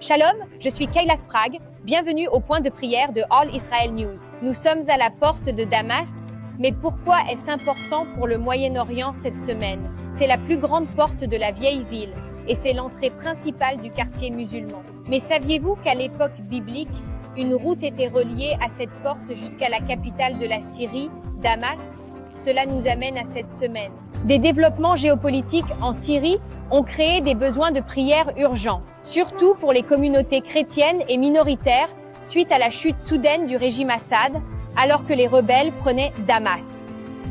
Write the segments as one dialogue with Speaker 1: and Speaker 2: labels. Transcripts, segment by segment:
Speaker 1: Shalom, je suis Kayla Sprague, bienvenue au point de prière de All Israel News. Nous sommes à la porte de Damas, mais pourquoi est-ce important pour le Moyen-Orient cette semaine? C'est la plus grande porte de la vieille ville, et c'est l'entrée principale du quartier musulman. Mais saviez-vous qu'à l'époque biblique, une route était reliée à cette porte jusqu'à la capitale de la Syrie, Damas? Cela nous amène à cette semaine. Des développements géopolitiques en Syrie ont créé des besoins de prière urgents, surtout pour les communautés chrétiennes et minoritaires suite à la chute soudaine du régime Assad, alors que les rebelles prenaient Damas.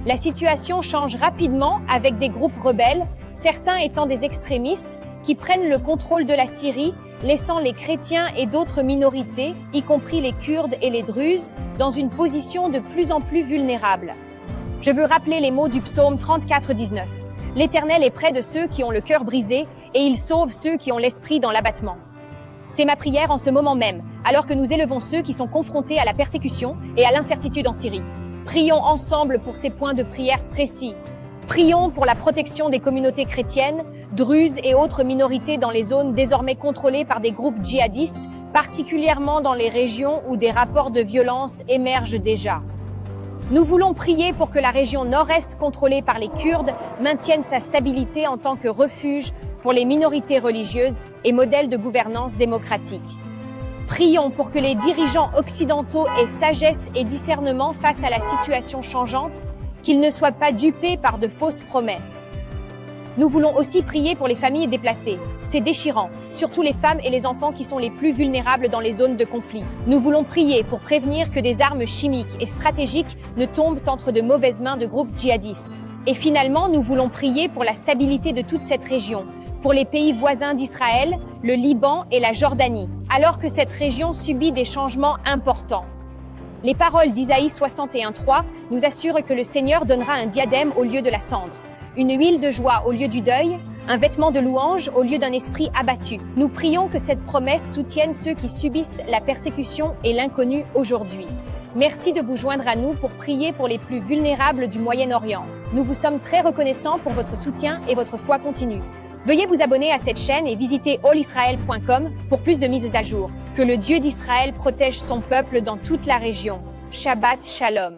Speaker 1: La situation change rapidement avec des groupes rebelles, certains étant des extrémistes, qui prennent le contrôle de la Syrie, laissant les chrétiens et d'autres minorités, y compris les Kurdes et les Druzes, dans une position de plus en plus vulnérable. Je veux rappeler les mots du psaume 34:19. L'Éternel est près de ceux qui ont le cœur brisé, et il sauve ceux qui ont l'esprit dans l'abattement. C'est ma prière en ce moment même, alors que nous élevons ceux qui sont confrontés à la persécution et à l'incertitude en Syrie. Prions ensemble pour ces points de prière précis. Prions pour la protection des communautés chrétiennes, druzes et autres minorités dans les zones désormais contrôlées par des groupes djihadistes, particulièrement dans les régions où des rapports de violence émergent déjà. Nous voulons prier pour que la région nord-est contrôlée par les Kurdes maintienne sa stabilité en tant que refuge pour les minorités religieuses et modèle de gouvernance démocratique. Prions pour que les dirigeants occidentaux aient sagesse et discernement face à la situation changeante, qu'ils ne soient pas dupés par de fausses promesses. Nous voulons aussi prier pour les familles déplacées. C'est déchirant, surtout les femmes et les enfants qui sont les plus vulnérables dans les zones de conflit. Nous voulons prier pour prévenir que des armes chimiques et stratégiques ne tombent entre de mauvaises mains de groupes djihadistes. Et finalement, nous voulons prier pour la stabilité de toute cette région, pour les pays voisins d'Israël, le Liban et la Jordanie, alors que cette région subit des changements importants. Les paroles d'Isaïe 61:3 nous assurent que le Seigneur donnera un diadème au lieu de la cendre, une huile de joie au lieu du deuil, un vêtement de louange au lieu d'un esprit abattu. Nous prions que cette promesse soutienne ceux qui subissent la persécution et l'inconnu aujourd'hui. Merci de vous joindre à nous pour prier pour les plus vulnérables du Moyen-Orient. Nous vous sommes très reconnaissants pour votre soutien et votre foi continue. Veuillez vous abonner à cette chaîne et visiter allisrael.com pour plus de mises à jour. Que le Dieu d'Israël protège son peuple dans toute la région. Shabbat Shalom.